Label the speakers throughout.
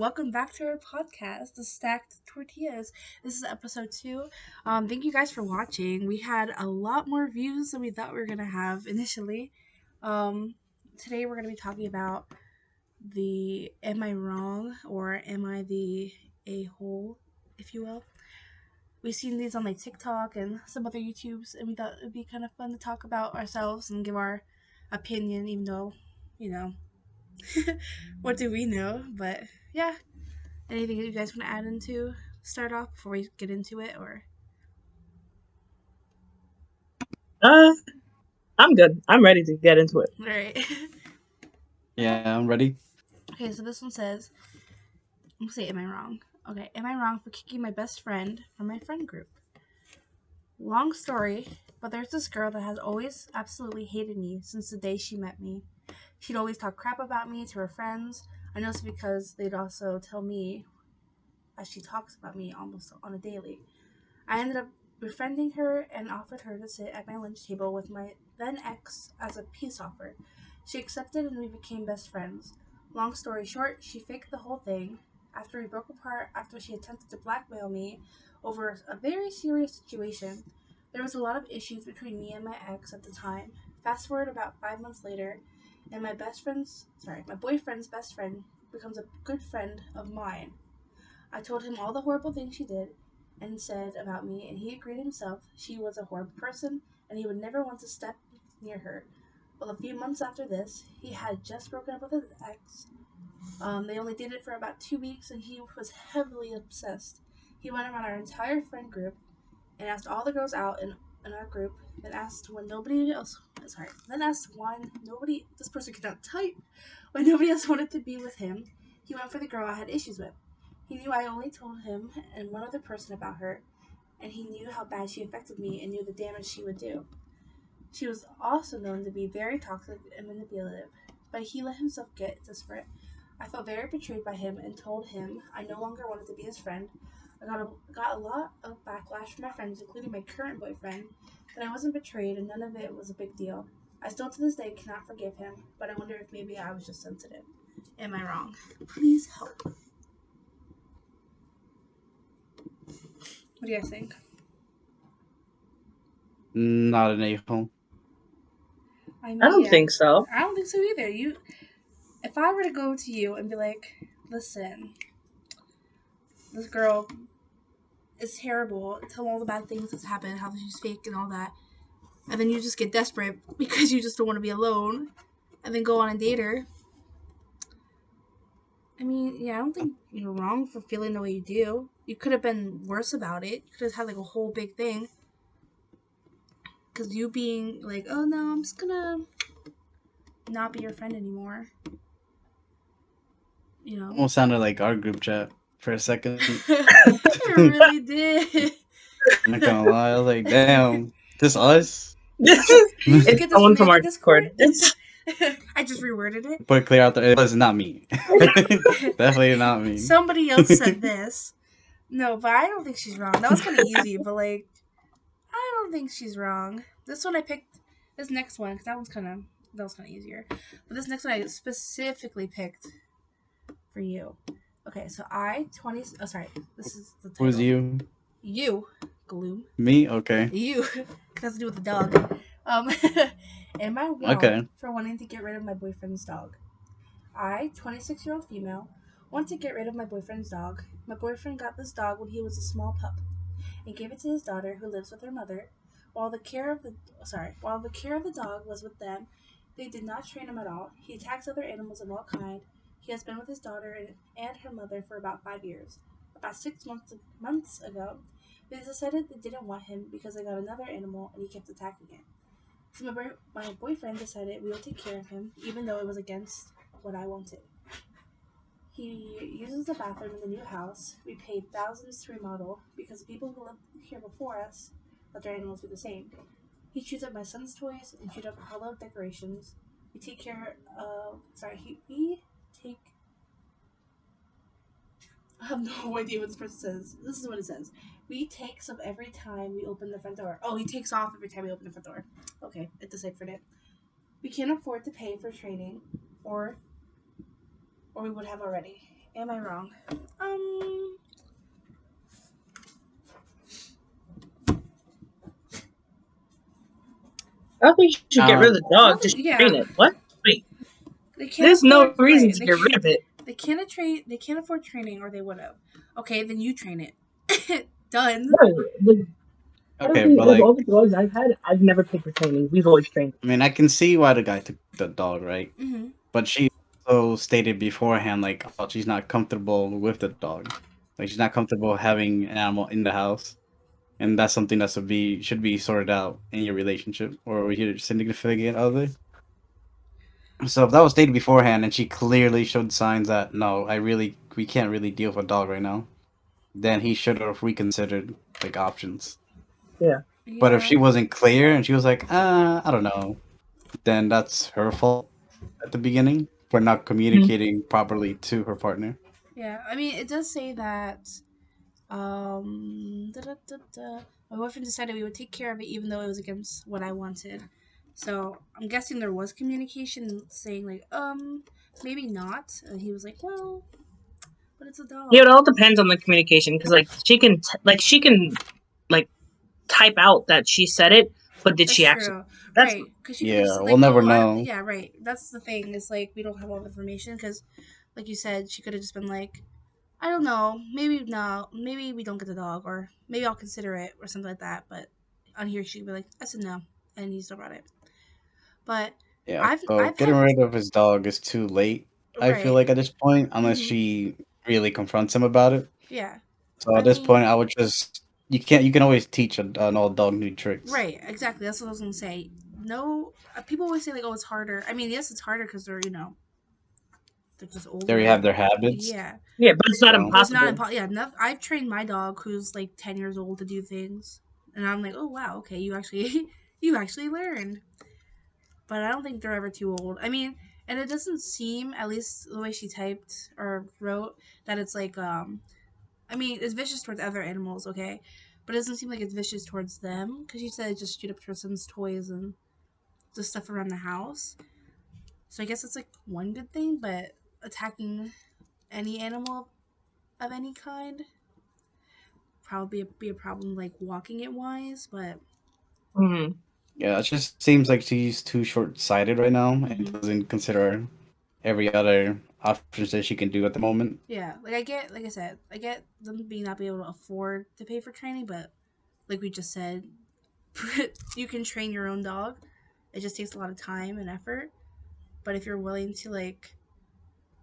Speaker 1: welcome back to our podcast, The Stacked Tortillas. This is episode 2. Thank you guys for watching. We had a lot more views than we thought we were going to have initially. Um, Today we're going to be talking about the am I wrong or am I the a-hole, if you will. We've seen these on like TikTok and some other YouTubes, and we thought it would be kind of fun to talk about ourselves and give our opinion, even though, you know, what do we know? But yeah, anything that you guys want to add into start off before we get into it, or
Speaker 2: Uh, I'm good. I'm ready to get into it.
Speaker 1: all right?
Speaker 3: Yeah, I'm ready.
Speaker 1: Okay, so this one says, I'm gonna say, am I wrong? Okay, am I wrong for kicking my best friend from my friend group? Long story, but there's this girl that has always absolutely hated me since the day she met me. She'd always talk crap about me to her friends. I know it's because they'd also tell me, as she talks about me almost on a daily. I ended up befriending her and offered her to sit at my lunch table with my then ex as a peace offer. She accepted and we became best friends. Long story short, she faked the whole thing. After we broke apart, after she attempted to blackmail me over a very serious situation, there was a lot of issues between me and my ex at the time. Fast forward about 5 months later, and my boyfriend's best friend becomes a good friend of mine. I told him all the horrible things she did and said about me, and he agreed himself she was a horrible person and he would never want to step near her. Well, a few months after this, he had just broken up with his ex. They only dated for about 2 weeks, and he was heavily obsessed. He went around our entire friend group and asked all the girls out in our group, then asked when nobody else. Sorry. Then asked why nobody. This person cannot type. When nobody else wanted to be with him, he went for the girl I had issues with. He knew I only told him and one other person about her, and he knew how bad she affected me and knew the damage she would do. She was also known to be very toxic and manipulative, but he let himself get desperate. I felt very betrayed by him and told him I no longer wanted to be his friend. I got a lot of backlash from my friends, including my current boyfriend, but I wasn't betrayed and none of it was a big deal. I still to this day cannot forgive him, but I wonder if maybe I was just sensitive. Am I wrong? Please help. What do you guys think?
Speaker 3: Not an a-hole.
Speaker 1: I
Speaker 2: I
Speaker 1: mean,
Speaker 2: don't
Speaker 1: yeah.
Speaker 2: think so.
Speaker 1: I don't think so either. If I were to go to you and be like, listen, this girl is terrible, tell all the bad things that's happened, how she's fake and all that, and then you just get desperate because you just don't want to be alone, and then go on and date her. I mean, yeah, I don't think you're wrong for feeling the way you do. You could have been worse about it. You could have had like a whole big thing. Because you being like, oh no, I'm just gonna not be your friend anymore. You know?
Speaker 3: Almost sounded like our group chat for a second.
Speaker 1: It really did.
Speaker 3: I'm not gonna lie. I was like, damn, this us?
Speaker 1: Did you just
Speaker 2: It's
Speaker 1: get this from
Speaker 2: someone
Speaker 1: the
Speaker 2: from
Speaker 1: other
Speaker 2: our
Speaker 1: Discord?
Speaker 2: Discord. It's
Speaker 1: I just reworded it.
Speaker 3: Put it clear out there. It was not me. Definitely not me.
Speaker 1: Somebody else said this. No, but I don't think she's wrong. That was kind of easy, but like, I don't think she's wrong. This one I picked. This next one, because that was kind of easier. But this next one I specifically picked for you. Okay, so Oh, sorry. This is the title.
Speaker 3: Who's you?
Speaker 1: You, Gloom.
Speaker 3: Me? Okay.
Speaker 1: You. It has to do with the dog. Um, am I wrong
Speaker 3: Okay.
Speaker 1: for wanting to get rid of my boyfriend's dog? I, 26-year-old female, want to get rid of my boyfriend's dog. My boyfriend got this dog when he was a small pup and gave it to his daughter who lives with her mother. While the care of the dog was with them, they did not train him at all. He attacks other animals of all kind. He has been with his daughter and her mother for about 5 years. About 6 months ago, they decided they didn't want him because they got another animal and he kept attacking it. So my boyfriend decided we would take care of him, even though it was against what I wanted. He uses the bathroom in the new house. We paid thousands to remodel because the people who lived here before us let their animals do the same. He chews up my son's toys and chews up hollow decorations. We take care of. We take. I have no idea what this person says. This is what it says. We takes up every time we open the front door. Oh, he takes off every time we open the front door. Okay, it deciphered it. We can't afford to pay for training, or we would have already. Am I wrong?
Speaker 2: I think you should get rid of the
Speaker 1: I
Speaker 2: dog.
Speaker 1: don't
Speaker 2: Just
Speaker 1: think.
Speaker 2: train
Speaker 1: Yeah,
Speaker 2: it. What? Wait.
Speaker 1: they can't
Speaker 2: There's no
Speaker 1: afford.
Speaker 2: reason
Speaker 1: Right.
Speaker 2: to get rid of it.
Speaker 1: They can't train. They can't afford training, or they would have. Okay, then you train it. Done.
Speaker 2: No,
Speaker 3: Okay,
Speaker 2: honestly,
Speaker 3: but
Speaker 2: of all
Speaker 3: like,
Speaker 2: the dogs I've had, I've never paid for training. We've always trained.
Speaker 3: I mean, I can see why the guy took the dog, right?
Speaker 1: Mm-hmm.
Speaker 3: But she also stated beforehand, like, oh, she's not comfortable with the dog. Like, she's not comfortable having an animal in the house, and that's something that should be sorted out in your relationship or with your significant other. So if that was stated beforehand, and she clearly showed signs that no, we can't really deal with a dog right now, then he should have reconsidered like options.
Speaker 2: Yeah.
Speaker 3: But if
Speaker 1: Yeah.
Speaker 3: she wasn't clear and she was like, I don't know, then that's her fault at the beginning for not
Speaker 2: Mhm.
Speaker 3: communicating properly to her partner.
Speaker 1: Yeah. I mean, it does say that. Da, da, da, da. My boyfriend decided we would take care of it, even though it was against what I wanted. So I'm guessing there was communication saying like, maybe not. And he was like, well, but it's a
Speaker 2: Yeah,
Speaker 1: dog.
Speaker 2: it all depends on the communication because like she can like type out that she said it, but did
Speaker 1: That's
Speaker 2: she actually?
Speaker 1: true,
Speaker 2: That's
Speaker 1: right? Because she could have
Speaker 3: Yeah,
Speaker 1: just
Speaker 3: we'll
Speaker 1: like,
Speaker 3: never
Speaker 1: oh,
Speaker 3: know.
Speaker 1: yeah, right. That's the thing. It's like we don't have all the information because, like you said, she could have just been like, I don't know, maybe no, maybe we don't get the dog, or maybe I'll consider it, or something like that. But on here, she'd be like, I said no, and he still brought it. But
Speaker 3: Yeah,
Speaker 1: I've
Speaker 3: so getting
Speaker 1: had
Speaker 3: rid of his dog is too late. I feel
Speaker 1: right.
Speaker 3: like at this point, unless
Speaker 1: Mm-hmm.
Speaker 3: she really confronts him about it.
Speaker 1: Yeah.
Speaker 3: So
Speaker 1: I
Speaker 3: at this point,
Speaker 1: mean,
Speaker 3: I would just you can always teach an old dog new tricks.
Speaker 1: right. Exactly. That's what I was gonna say. No, people always say like, oh, it's harder. I mean, yes, it's harder because they're just
Speaker 3: They already
Speaker 1: older.
Speaker 3: have their habits.
Speaker 1: Yeah.
Speaker 2: yeah, but it's not
Speaker 3: So
Speaker 1: But it's not
Speaker 2: impossible.
Speaker 1: impossible. Yeah, I've trained my dog who's like 10 years old to do things, and I'm like, oh wow, okay, you actually you actually learned. But I don't think they're ever too old. I mean, and it doesn't seem, at least the way she typed or wrote, that it's like I mean, it's vicious towards other animals, okay, but it doesn't seem like it's vicious towards them because she said just shoot up Tristan's toys and just stuff around the house. So I guess it's like one good thing, but attacking any animal of any kind probably be a problem like walking it wise, but
Speaker 2: Hmm.
Speaker 3: yeah, it just seems like she's too short sighted right now and
Speaker 1: mm-hmm.
Speaker 3: doesn't consider every other options that she can do at the moment.
Speaker 1: Yeah, like I get, like I said, I get them being not be able to afford to pay for training, but like we just said, you can train your own dog. It just takes a lot of time and effort. But if you're willing to like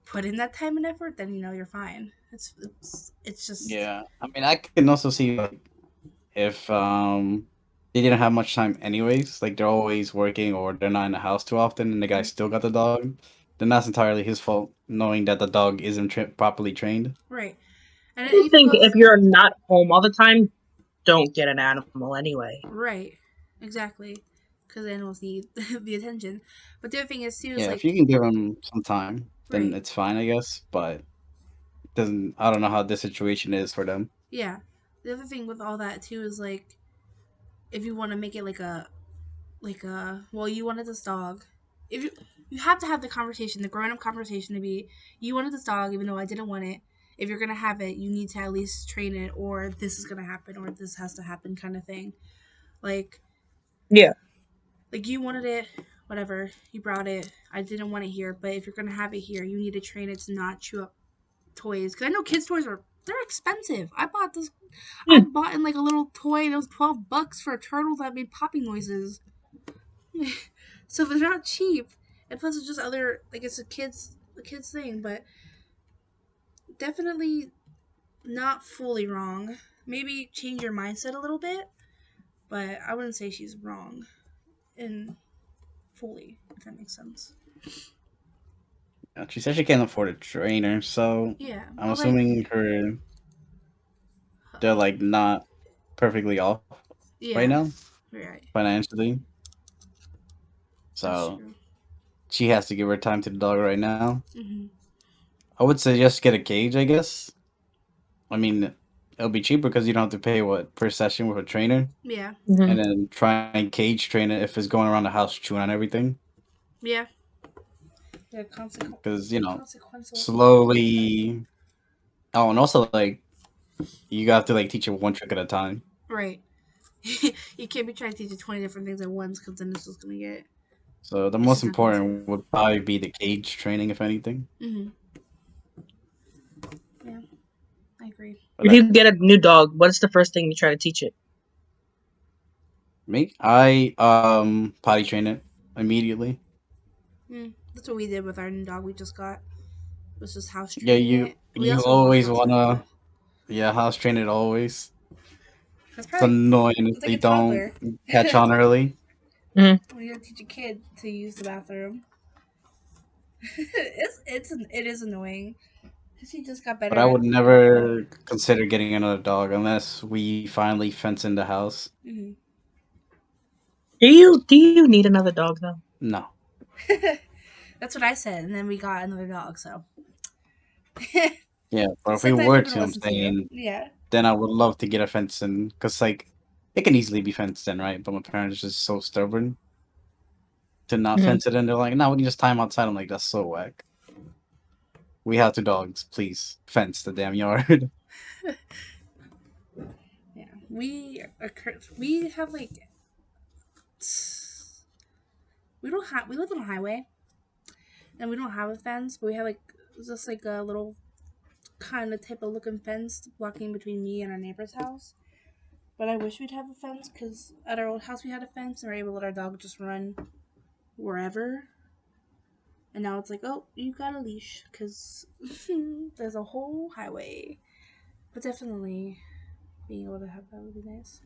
Speaker 1: put in that time and effort, then you're fine. It's just
Speaker 3: Yeah, I mean, I can also see like if they didn't have much time anyways, like they're always working or they're not in the house too often, and the guy still got the dog, then that's entirely his fault, knowing that the dog isn't properly trained.
Speaker 1: right, and
Speaker 2: I
Speaker 1: it
Speaker 2: just
Speaker 1: even
Speaker 2: think
Speaker 1: goes
Speaker 2: if you're not home all the time, don't get an animal anyway.
Speaker 1: right, exactly, because animals need the attention. But the other thing is too is
Speaker 3: Yeah, if
Speaker 1: like
Speaker 3: you can give him some time, then
Speaker 1: right,
Speaker 3: it's fine, I guess. But doesn't I don't know how this situation is for them.
Speaker 1: yeah. The other thing with all that too is like if you want to make it like a well, you wanted this dog. If you have to have the conversation, the grown up conversation to be you wanted this dog even though I didn't want it. If you're gonna have it, you need to at least train it, or this is gonna happen, or this has to happen, kind of thing. Like
Speaker 2: Yeah.
Speaker 1: like you wanted it, whatever. You brought it. I didn't want it here, but if you're gonna have it here, you need to train it to not chew up toys. Cause I know kids' toys they're expensive. I bought this. I
Speaker 2: Hmm.
Speaker 1: bought in like a little toy, and it was $12 for a turtle that made popping noises. So they're not cheap, and plus it's just other like it's a kids thing, but definitely not fully wrong. Maybe change your mindset a little bit, but I wouldn't say she's wrong in fully, if that makes sense.
Speaker 3: She said she can't afford a trainer, so
Speaker 1: Yeah,
Speaker 3: I'm
Speaker 1: all that.
Speaker 3: assuming they're like not perfectly off right
Speaker 1: Yeah,
Speaker 3: now
Speaker 1: right.
Speaker 3: financially.
Speaker 1: That's
Speaker 3: So
Speaker 1: true.
Speaker 3: she has to give her time to the dog right now.
Speaker 1: Hmm.
Speaker 3: I would suggest get a cage, I guess. I mean, it'll be cheaper because you don't have to pay what per session with a trainer,
Speaker 1: Yeah,
Speaker 2: Hmm.
Speaker 3: and then try and cage train it if it's going around the house chewing on everything.
Speaker 1: yeah. Yeah,
Speaker 3: Because
Speaker 1: consequential.
Speaker 3: slowly. Oh, and also like you have to like teach it one trick at a time.
Speaker 1: Right. You can't be trying to teach it 20 different things at once because then it's just gonna get.
Speaker 3: So the
Speaker 1: It's
Speaker 3: most
Speaker 1: just not gonna
Speaker 3: important would probably be the cage training, if anything.
Speaker 1: Mm-hmm. Yeah, I agree.
Speaker 3: But
Speaker 2: If you get a new dog, what's the first thing you try to teach it?
Speaker 3: me, I potty train it immediately.
Speaker 1: That's what we did with our new dog we just got. It was just house
Speaker 3: Yeah,
Speaker 1: training it. We
Speaker 3: you
Speaker 1: also learned
Speaker 3: always
Speaker 1: how to
Speaker 3: wanna house train it always.
Speaker 1: That's
Speaker 3: It's
Speaker 1: probably
Speaker 3: annoying if
Speaker 1: it's like
Speaker 3: they
Speaker 1: a
Speaker 3: don't
Speaker 1: toddler.
Speaker 3: catch on early.
Speaker 1: When you gotta teach a kid to use the bathroom. It is annoying. She just got
Speaker 3: But
Speaker 1: better
Speaker 3: I
Speaker 1: at
Speaker 3: would
Speaker 1: doing it.
Speaker 3: never consider getting another dog unless we finally fence in the house.
Speaker 1: Mm-hmm.
Speaker 2: Do you need another dog though?
Speaker 3: No.
Speaker 1: That's what I said, and then we got another dog. So
Speaker 3: Yeah, but if we
Speaker 1: sometimes
Speaker 3: were
Speaker 1: people
Speaker 3: to,
Speaker 1: don't
Speaker 3: I'm
Speaker 1: listen to you.
Speaker 3: saying,
Speaker 1: Yeah.
Speaker 3: then I would love to get a fence in, because like it can easily be fenced in, right? But my parents are just so stubborn to not
Speaker 2: Mhm.
Speaker 3: fence it in. They're like, no, we can just tie 'em outside. I'm like, that's so whack. We have 2 dogs. Please fence the damn yard.
Speaker 1: Yeah. We have like we live on a highway and we don't have a fence, but we have like just like a little kind of type of looking fence blocking between me and our neighbor's house. But I wish we'd have a fence because at our old house we had a fence and we were able to let our dog just run wherever. And now it's like, oh, you got a leash because there's a whole highway. But definitely being able to have that would be nice.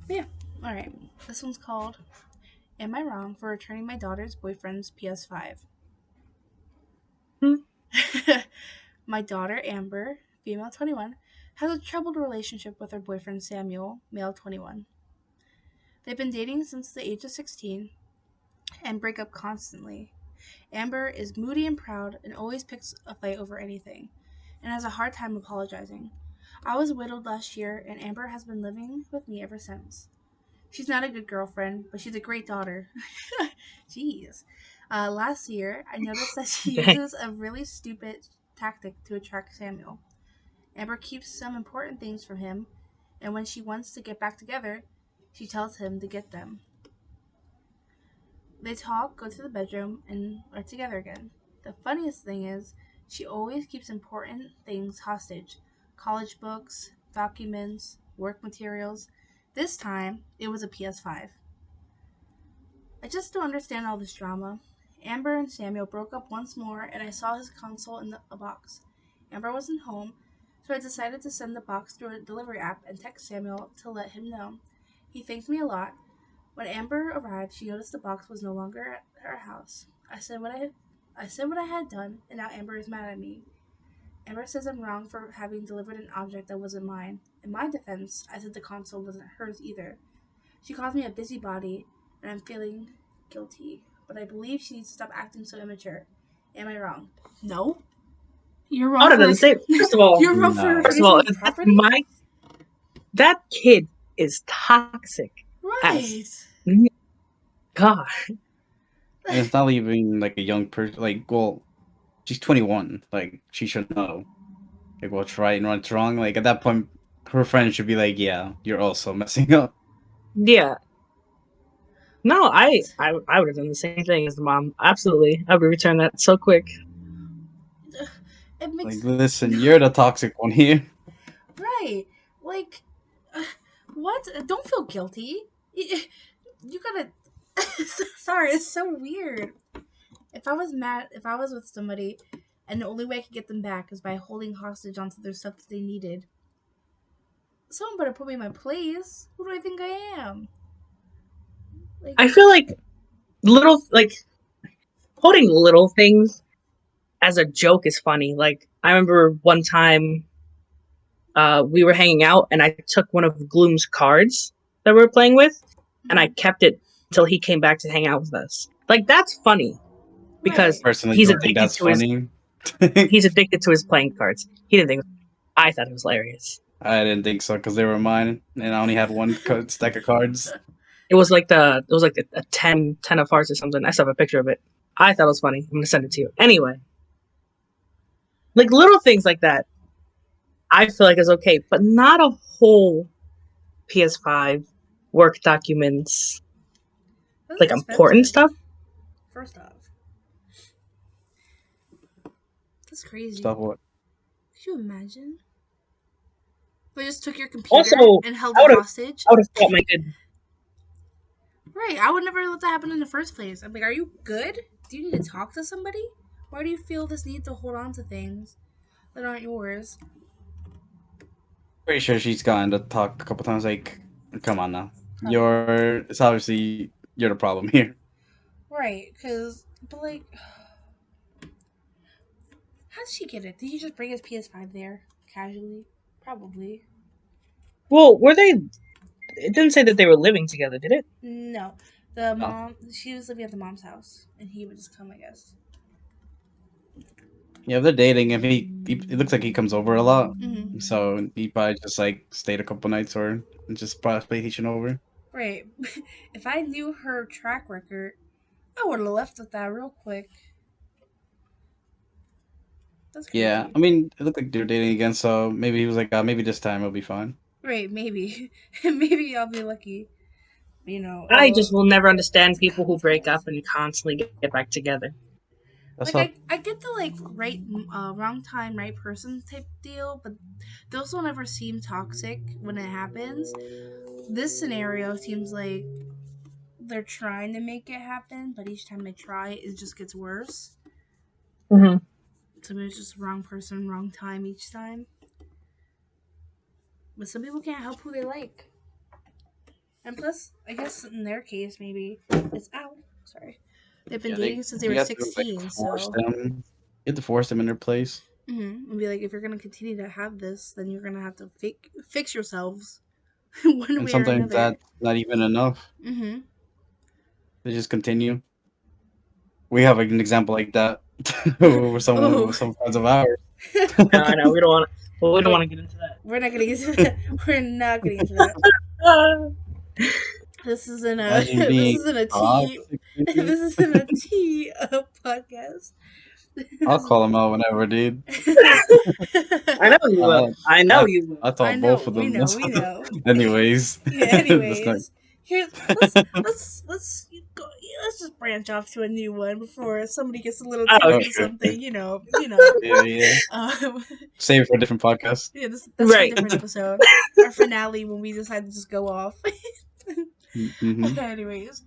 Speaker 1: But yeah, all right. This one's called "Am I Wrong for Returning My Daughter's Boyfriend's PS5?"
Speaker 2: Hmm.
Speaker 1: My daughter Amber, female 21, has a troubled relationship with her boyfriend Samuel, male 21. They've been dating since the age of 16 and break up constantly. Amber is moody and proud and always picks a fight over anything, and has a hard time apologizing. I was widowed last year, and Amber has been living with me ever since. She's not a good girlfriend, but she's a great daughter. Jeez. Last year, I noticed that she
Speaker 2: Dang.
Speaker 1: uses a really stupid tactic to attract Samuel. Amber keeps some important things from him, and when she wants to get back together, she tells him to get them. They talk, go to the bedroom, and are together again. The funniest thing is, she always keeps important things hostage: college books, documents, work materials. This time, it was a PS5. I just don't understand all this drama. Amber and Samuel broke up once more, and I saw his console in a box. Amber wasn't home, so I decided to send the box through a delivery app and text Samuel to let him know. He thanked me a lot. When Amber arrived, she noticed the box was no longer at her house. I said what I had done, and now Amber is mad at me. Amber says I'm wrong for having delivered an object that wasn't mine. In my defense, I said the console wasn't hers either. She calls me a busybody, and I'm feeling guilty. But I believe she needs to stop acting so immature. Am I wrong? No. You're
Speaker 2: Oh,
Speaker 1: wrong
Speaker 2: that
Speaker 1: for
Speaker 2: doesn't say. First of all,
Speaker 1: you're wrong for
Speaker 3: No.
Speaker 2: first
Speaker 1: returning
Speaker 2: of all,
Speaker 1: someone's
Speaker 2: that's
Speaker 1: property.
Speaker 2: my that kid is toxic as
Speaker 1: Right.
Speaker 2: God.
Speaker 3: And it's not even like a young person. Like, well, she's 21. Like, she should know like what's right and what's wrong. Like at that point, her friend should be like, "Yeah, you're also messing up."
Speaker 2: Yeah. No, I would have done the same thing as the mom. Absolutely, I would return that so quick.
Speaker 1: It
Speaker 3: Like,
Speaker 1: makes
Speaker 3: listen, you're the toxic one here.
Speaker 1: right. Like, uh, what? Don't feel guilty. You gotta. Sorry, it's so weird. If I was with somebody, and the only way I could get them back is by holding hostage onto their stuff that they needed, someone better put me in my place. Who do I think I am? Like,
Speaker 2: I feel like like holding little things as a joke is funny. Like I remember one time we were hanging out and I took one of Gloom's cards that we were playing with and I kept it until he came back to hang out with us. Like that's funny
Speaker 1: right.
Speaker 2: because
Speaker 3: Personally,
Speaker 2: he's
Speaker 3: don't think
Speaker 2: addicted
Speaker 3: that's
Speaker 2: to his
Speaker 3: funny.
Speaker 2: he's addicted to his playing cards. He didn't think it was, I thought it was hilarious.
Speaker 3: I didn't think so because they were mine, and I only had one stack of cards.
Speaker 2: It was like a 10 of hearts or something. I still have a picture of it. I thought it was funny. I'm gonna send it to you. Anyway, like little things like that. I feel like is okay, but not a whole PS5 work documents,
Speaker 1: That's
Speaker 2: like important
Speaker 1: expensive.
Speaker 2: stuff.
Speaker 1: First off, that's crazy.
Speaker 3: Stuff what?
Speaker 1: Could you imagine? They just took your
Speaker 2: Also,
Speaker 1: computer and held
Speaker 2: I
Speaker 1: it
Speaker 2: would have,
Speaker 1: hostage.
Speaker 2: I would have thought my good.
Speaker 1: Right, I would never let that happen in the first place. I'm like, are you good? Do you need to talk to somebody? Why do you feel this need to hold on to things that aren't yours?
Speaker 3: Pretty sure she's gotten to talk a couple times. Like, come on now,
Speaker 1: Probably.
Speaker 3: it's obviously you're the problem here.
Speaker 1: Right, because, but like, how did she get it? Did he just bring his PS5 there casually? Probably.
Speaker 2: Well, were they? It didn't say that they were living together, did it?
Speaker 1: No. The
Speaker 3: No.
Speaker 1: mom, she was living at the mom's house, and he would just come, I guess.
Speaker 3: Yeah, if they're dating. If it looks like he comes over a lot,
Speaker 1: Mm-hmm.
Speaker 3: so he probably just like stayed a couple nights or just brought PlayStation over.
Speaker 1: Right. If I knew her track record, I would have left with that real quick. That's
Speaker 3: Yeah,
Speaker 1: crazy.
Speaker 3: I mean, it looked like they're dating again, so maybe he was like, maybe this time it'll be fine.
Speaker 1: Right, maybe. Maybe I'll be lucky. You know,
Speaker 2: I just will never understand people who break up and constantly get back together.
Speaker 3: That's
Speaker 1: like
Speaker 3: all.
Speaker 1: I get the like wrong time, right person type deal, but those don't ever seem toxic when it happens. This scenario seems like they're trying to make it happen, but each time they try, it just gets worse.
Speaker 2: Mm-hmm.
Speaker 1: So maybe it's just wrong person, wrong time each time. But some people can't help who they like. And plus, I guess in their case, maybe it's ow. Sorry, they've been
Speaker 3: Yeah,
Speaker 1: dating since they were
Speaker 3: you have to like
Speaker 1: 16.
Speaker 3: force
Speaker 1: So,
Speaker 3: them. You have to force them in their place,
Speaker 1: and be like, if you're gonna continue to have this, then you're gonna have to fix yourselves one
Speaker 3: and
Speaker 1: way or
Speaker 3: sometimes
Speaker 1: another.
Speaker 3: that's not even enough.
Speaker 1: Mm-hmm.
Speaker 3: They just continue. We have like, an example like that with someone
Speaker 1: Oh,
Speaker 3: with some friends of ours.
Speaker 2: No, I know we don't want. Well, we don't
Speaker 1: we're,
Speaker 2: want to get into that.
Speaker 1: we're not getting into that. We're not getting into that. This isn't a
Speaker 3: Imagine
Speaker 1: this
Speaker 3: being
Speaker 1: isn't a tea
Speaker 3: toxic.
Speaker 1: this isn't a tea podcast.
Speaker 3: I'll
Speaker 1: This
Speaker 3: call him out whenever, dude.
Speaker 2: I know you
Speaker 3: I,
Speaker 2: will. I know
Speaker 3: I,
Speaker 2: you will.
Speaker 3: I
Speaker 1: I
Speaker 3: thought
Speaker 1: know,
Speaker 3: both of
Speaker 1: we
Speaker 3: them.
Speaker 1: know, we know.
Speaker 3: Anyways,
Speaker 1: Yeah.
Speaker 3: that's not.
Speaker 1: Anyways, here let's just branch off to a new one before somebody gets a little too
Speaker 2: Oh,
Speaker 1: into
Speaker 3: Okay.
Speaker 1: something. You know.
Speaker 3: Yeah, yeah.
Speaker 1: Um,
Speaker 3: Save it for a different podcast.
Speaker 1: yeah, that's for a
Speaker 2: right.
Speaker 1: different episode. Our finale when we decide to just go off.
Speaker 3: Mm-hmm.
Speaker 1: Anyways,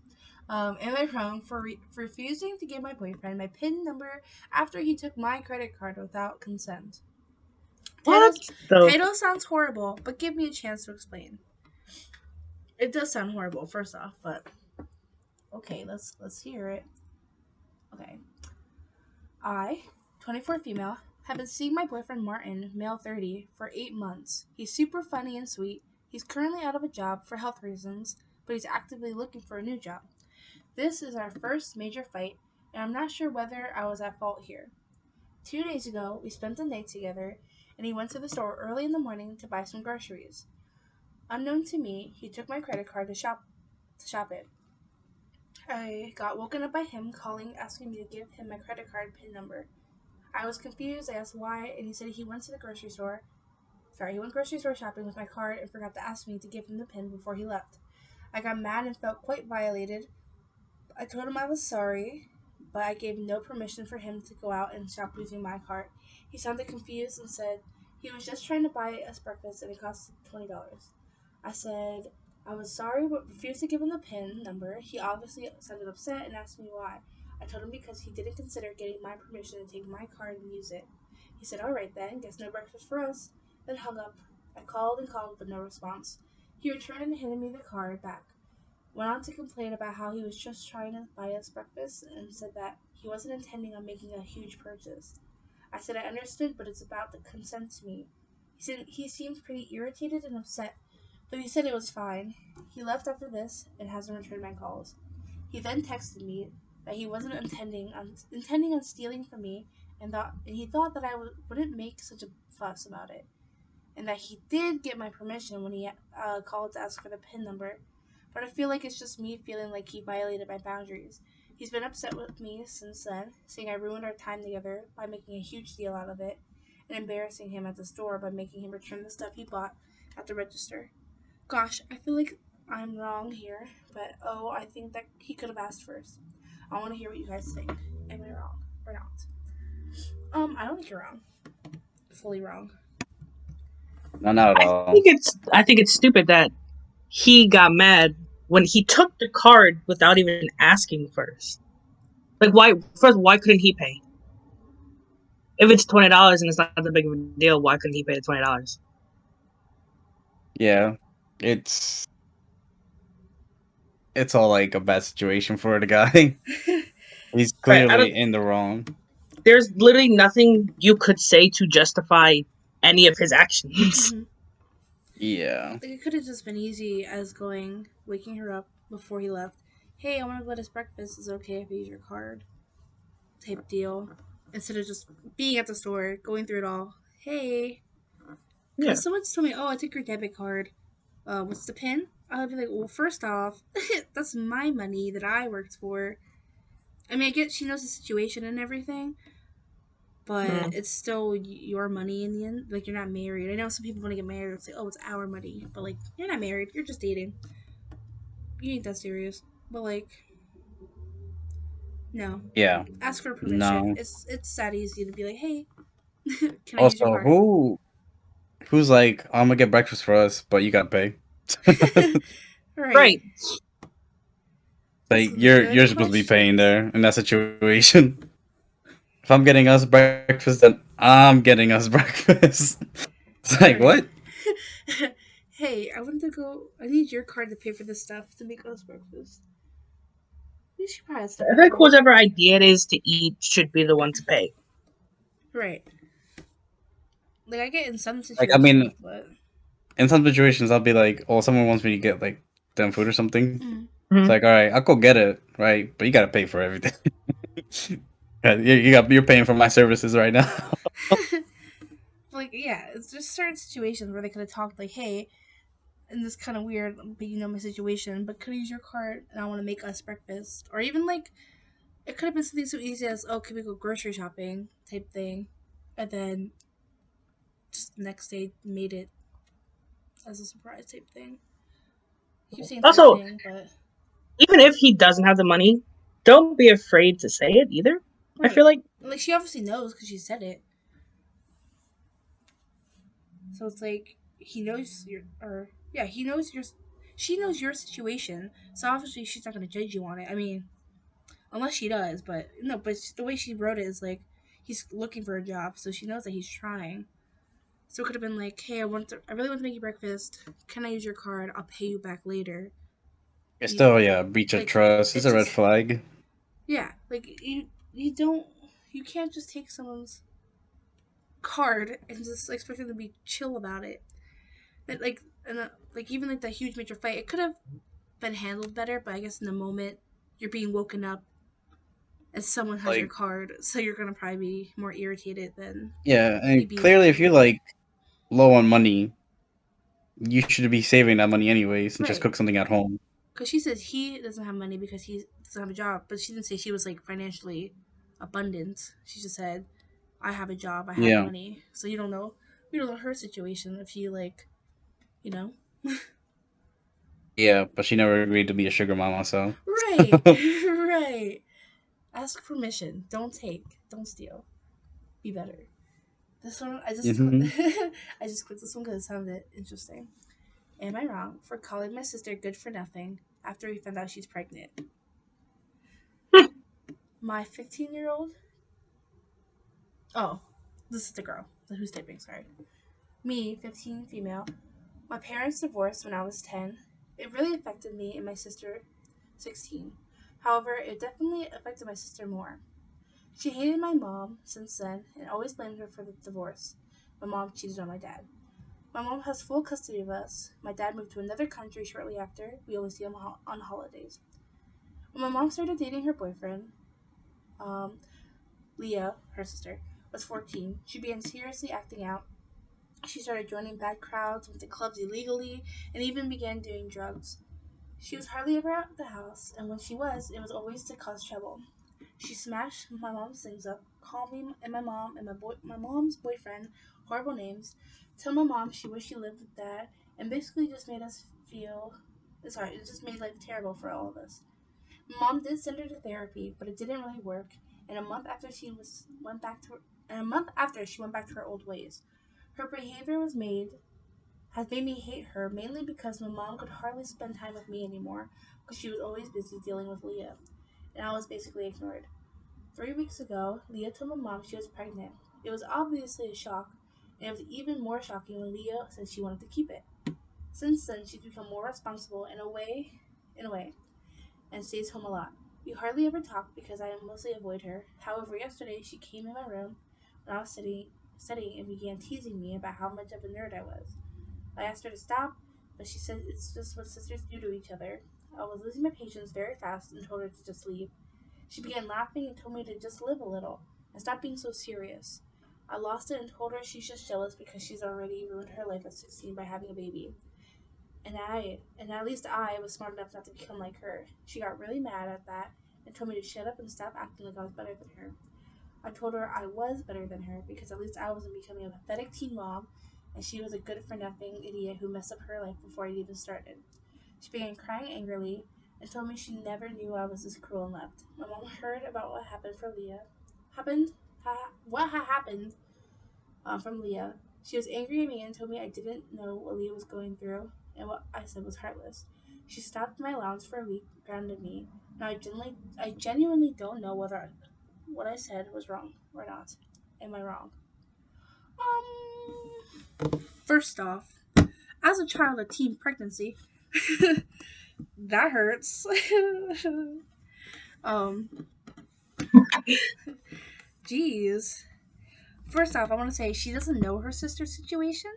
Speaker 1: am I wrong for refusing to give my boyfriend my PIN number after he took my credit card without consent?
Speaker 2: What the?
Speaker 1: Title sounds horrible, but give me a chance to explain. It does sound horrible, first off, but okay, let's hear it. Okay, I, 24 female, have been seeing my boyfriend Martin, male 30, for 8 months. He's super funny and sweet. He's currently out of a job for health reasons, but he's actively looking for a new job. This is our first major fight, and I'm not sure whether I was at fault here. 2 days ago, we spent the night together, and he went to the store early in the morning to buy some groceries. Unknown to me, he took my credit card to shop it. I got woken up by him calling, asking me to give him my credit card PIN number. I was confused. I asked why, and he said he went to the grocery store. Sorry, he went grocery store shopping with my card and forgot to ask me to give him the PIN before he left. I got mad and felt quite violated. I told him I was sorry, but I gave no permission for him to go out and shop using my card. He sounded confused and said he was just trying to buy us breakfast and it cost $20. I said I was sorry but refused to give him the PIN number. He obviously sounded upset and asked me why. I told him because he didn't consider getting my permission to take my card and use it. He said, alright then, guess no breakfast for us, then hung up. I called and called but no response. He returned and handed me the card back. Went on to complain about how he was just trying to buy us breakfast and said that he wasn't intending on making a huge purchase. I said I understood, but it's about the consent to me. He seemed pretty irritated and upset, but he said it was fine. He left after this and hasn't returned my calls. He then texted me that he wasn't intending on stealing from me and he thought that wouldn't make such a fuss about it, and that he did get my permission when he called to ask for the PIN number. But I feel like it's just me feeling like he violated my boundaries. He's been upset with me since then, saying I ruined our time together by making a huge deal out of it, and embarrassing him at the store by making him return the stuff he bought at the register. Gosh, I feel like I'm wrong here, but oh, I think that he could have asked first. I want to hear what you guys think. Am I wrong or not? I don't think you're wrong. Fully wrong.
Speaker 3: No, not at
Speaker 2: I
Speaker 3: all.
Speaker 2: think it's stupid that he got mad when he took the card without even asking first. Like, why couldn't he pay? If it's $20 and it's not that big of a deal, why couldn't he pay the $20?
Speaker 3: Yeah, it's all like a bad situation for the guy. He's
Speaker 2: Right. I
Speaker 3: clearly
Speaker 2: don't.
Speaker 3: in the wrong.
Speaker 2: There's literally nothing you could say to justify any of his actions.
Speaker 1: Mm-hmm.
Speaker 3: Yeah,
Speaker 1: Like, it could have just been easy as waking her up before he left. Hey, I want to go to this breakfast. Is it okay if I use your card? Type deal. Instead of just being at the store, going through it all. Hey,
Speaker 2: Yeah.
Speaker 1: because someone just told me, oh, I took your debit card. What's the pin? I'll be like, well, first off, that's my money that I worked for. I mean, I get she knows the situation and everything, but
Speaker 2: Mm.
Speaker 1: it's still your money in the end. Like, you're not married. I know some people want to get married and say, oh, it's our money. But, like, you're not married. You're just dating. You ain't that serious. But, like, no.
Speaker 3: yeah,
Speaker 1: Ask for permission.
Speaker 3: no.
Speaker 1: It's that easy to be like, hey, can I use your
Speaker 3: Also,
Speaker 1: card?
Speaker 3: who's like, I'm gonna get breakfast for us, but you gotta pay.
Speaker 1: Right.
Speaker 2: Right.
Speaker 1: That's
Speaker 3: Like
Speaker 1: a good
Speaker 3: you're supposed to be paying
Speaker 1: question.
Speaker 3: there in that situation. If I'm getting us breakfast, then I'm getting us breakfast. It's like
Speaker 1: Right.
Speaker 3: what?
Speaker 1: Hey, I want to go. I need your card to pay for this stuff to make us breakfast. You should probably have stuff
Speaker 2: I
Speaker 1: at
Speaker 2: think
Speaker 1: home.
Speaker 2: whoever idea it is to eat should be the one to pay.
Speaker 1: Right. Like, I get in some
Speaker 3: Like I mean,
Speaker 1: situations, but.
Speaker 3: in some situations, I'll be like, oh, someone wants me to get like them food or something.
Speaker 1: Mm.
Speaker 3: It's
Speaker 2: Mm-hmm.
Speaker 3: like, all right, I'll go get it, right? But you gotta pay for everything. Yeah, you're paying for my services right now.
Speaker 1: Like, yeah, it's just certain situations where they could have talked, like, hey, and this kind of weird, but you know my situation, but could I use your card and I want to make us breakfast? Or even, like, it could have been something so easy as, oh, can we go grocery shopping type thing? And then just the next day made it as a surprise type thing. I keep saying type
Speaker 2: Also,
Speaker 1: thing, but.
Speaker 2: even if he doesn't have the money, don't be afraid to say it either. I
Speaker 1: Right.
Speaker 2: feel like
Speaker 1: Like, she obviously knows because she said it. So it's like, he knows your. Or, yeah, he knows your. She knows your situation, so obviously she's not going to judge you on it. I mean, unless she does, but no, but the way she wrote it is like, he's looking for a job, so she knows that he's trying. So it could have been like, hey, I really want to make you breakfast. Can I use your card? I'll pay you back later.
Speaker 3: It's still,
Speaker 1: Even
Speaker 3: yeah, breach of
Speaker 1: like,
Speaker 3: trust. It's
Speaker 1: it's
Speaker 3: a red
Speaker 1: just,
Speaker 3: flag.
Speaker 1: yeah, like, you don't, you can't just take someone's card and just expect them to be chill about it. But like, and like, even like that huge major fight, it could have been handled better. But I guess in the moment, you're being woken up and someone has your
Speaker 3: Like,
Speaker 1: card, so you're gonna probably be more irritated than
Speaker 3: yeah,
Speaker 1: you
Speaker 3: and
Speaker 1: be
Speaker 3: clearly, if you're
Speaker 1: angry.
Speaker 3: like low on money, you should be saving that money anyways and just
Speaker 1: Right.
Speaker 3: cook something at home.
Speaker 1: Because she says he doesn't have money because he doesn't have a job, but she didn't say she was like financially abundant. She just said, I have a job, I have
Speaker 3: Yeah,
Speaker 1: money. So you don't know. We don't know her situation if you like, you know.
Speaker 3: yeah, but she never agreed to be a sugar mama, so.
Speaker 1: Right. Right. Ask permission. Don't take. Don't steal. Be better. This one,
Speaker 3: Hmm.
Speaker 1: I just clicked this one because it sounded interesting. Am I wrong for calling my sister good for nothing after we found out she's pregnant? My 15-year-old. Oh, this is the girl who's typing. Sorry. Me, 15, female. My parents divorced when I was 10. It really affected me and my sister, 16. However, it definitely affected my sister more. She hated my mom since then and always blamed her for the divorce. My mom cheated on my dad. My mom has full custody of us. My dad moved to another country shortly after. We only see him on holidays. When my mom started dating her boyfriend, um, Leah, her sister, was 14, she began seriously acting out. She started joining bad crowds, went to clubs illegally, and even began doing drugs. She was hardly ever out of the house, and when she was, it was always to cause trouble. She smashed my mom's things up, called me and my mom and my mom's boyfriend horrible names, told my mom she wished she lived with dad, and basically just made us feel. Sorry, it just made life terrible for all of us. Mom did send her to therapy, but it didn't really work. And a month after she went back to her old ways. Her behavior has made me hate her mainly because my mom could hardly spend time with me anymore because she was always busy dealing with Leah, and I was basically ignored. 3 weeks ago, Leah told my mom she was pregnant. It was obviously a shock, and it was even more shocking when Leah said she wanted to keep it. Since then, she's become more responsible in a way, and stays home a lot. We hardly ever talk because I mostly avoid her. However, yesterday she came in my room when I was studying and began teasing me about how much of a nerd I was. I asked her to stop, but she said it's just what sisters do to each other. I was losing my patience very fast and told her to just leave. She began laughing and told me to just live a little and stop being so serious. I lost it and told her she's just jealous because she's already ruined her life at 16 by having a baby. And at least I was smart enough not to become like her. She got really mad at that and told me to shut up and stop acting like I was better than her. I told her I was better than her because at least I wasn't becoming a pathetic teen mom and she was a good for nothing idiot who messed up her life before it even started. She began crying angrily and told me she never knew I was this cruel and left. My mom heard about what happened for Leah. Happened? What had happened from Leah. She was angry at me and told me I didn't know what Leah was going through and what I said was heartless. She stopped my allowance for a week, grounded me. Now I genuinely don't know whether what I said was wrong or not. Am I wrong? First off, as a child of teen pregnancy, that hurts. um, Jeez. First off, I want to say she doesn't know her sister's situation.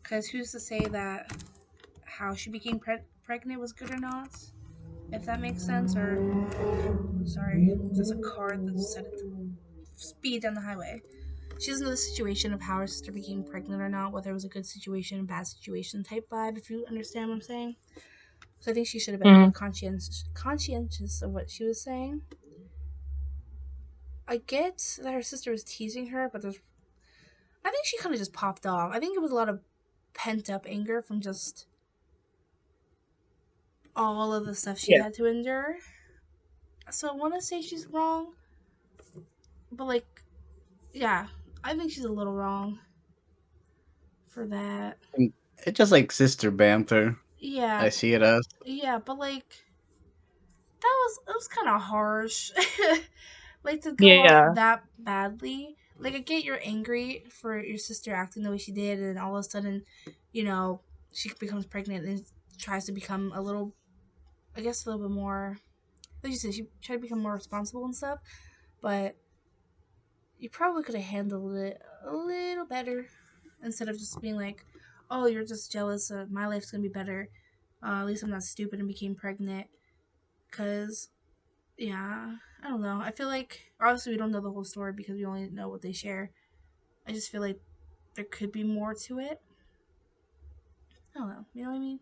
Speaker 1: Because who's to say that how she became pregnant was good or not? If that makes sense. Or, sorry, there's a car that decided to speed down the highway. She doesn't know the situation of how her sister became pregnant or not, whether it was a good situation, bad situation type vibe, if you understand what I'm saying. So I think she should have been more
Speaker 2: Mm.
Speaker 1: conscientious of what she was saying. I get that her sister was teasing her, but I think she kind of just popped off. I think it was a lot of pent up anger from just all of the stuff she
Speaker 2: Yeah.
Speaker 1: had to endure. So I want to say she's wrong, but like, yeah, I think she's a little wrong for that.
Speaker 3: And it's just like sister banter.
Speaker 1: Yeah,
Speaker 3: I see it as.
Speaker 1: yeah, but like it was kind of harsh. Like to go off
Speaker 2: Yeah.
Speaker 1: that badly. Like I get you're angry for your sister acting the way she did, and all of a sudden, you know, she becomes pregnant and tries to become a little, I guess, a little bit more. Like you said, she tried to become more responsible and stuff. But you probably could have handled it a little better instead of just being like, "Oh, you're just jealous. My life's gonna be better. At least I'm not stupid and became pregnant." Cause yeah, I don't know. I feel like obviously we don't know the whole story because we only know what they share. I just feel like there could be more to it. I don't know. You know what I mean?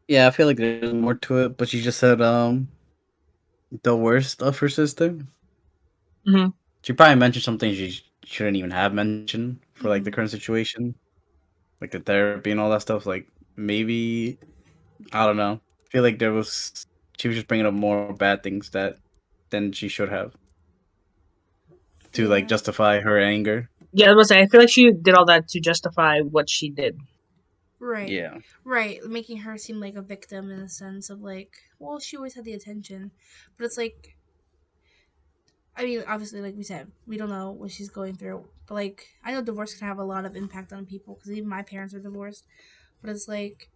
Speaker 3: Yeah, I feel like there's more to it, but she just said the worst of her sister.
Speaker 2: Hmm.
Speaker 3: She probably mentioned something she shouldn't even have mentioned for like the
Speaker 1: Mm-hmm.
Speaker 3: current situation, like the therapy and all that stuff. Like maybe I don't know. I feel like she was just bringing up more bad things that than she should have to like
Speaker 1: Yeah.
Speaker 3: justify her anger.
Speaker 2: Yeah, I was gonna say, I feel like she did all that to justify what she did.
Speaker 1: Right.
Speaker 3: Yeah.
Speaker 1: Right. Making her seem like a victim in the sense of like, well, she always had the attention, but it's like I mean, obviously, like we said, we don't know what she's going through. But like, I know divorce can have a lot of impact on people because even my parents are divorced. But it's like,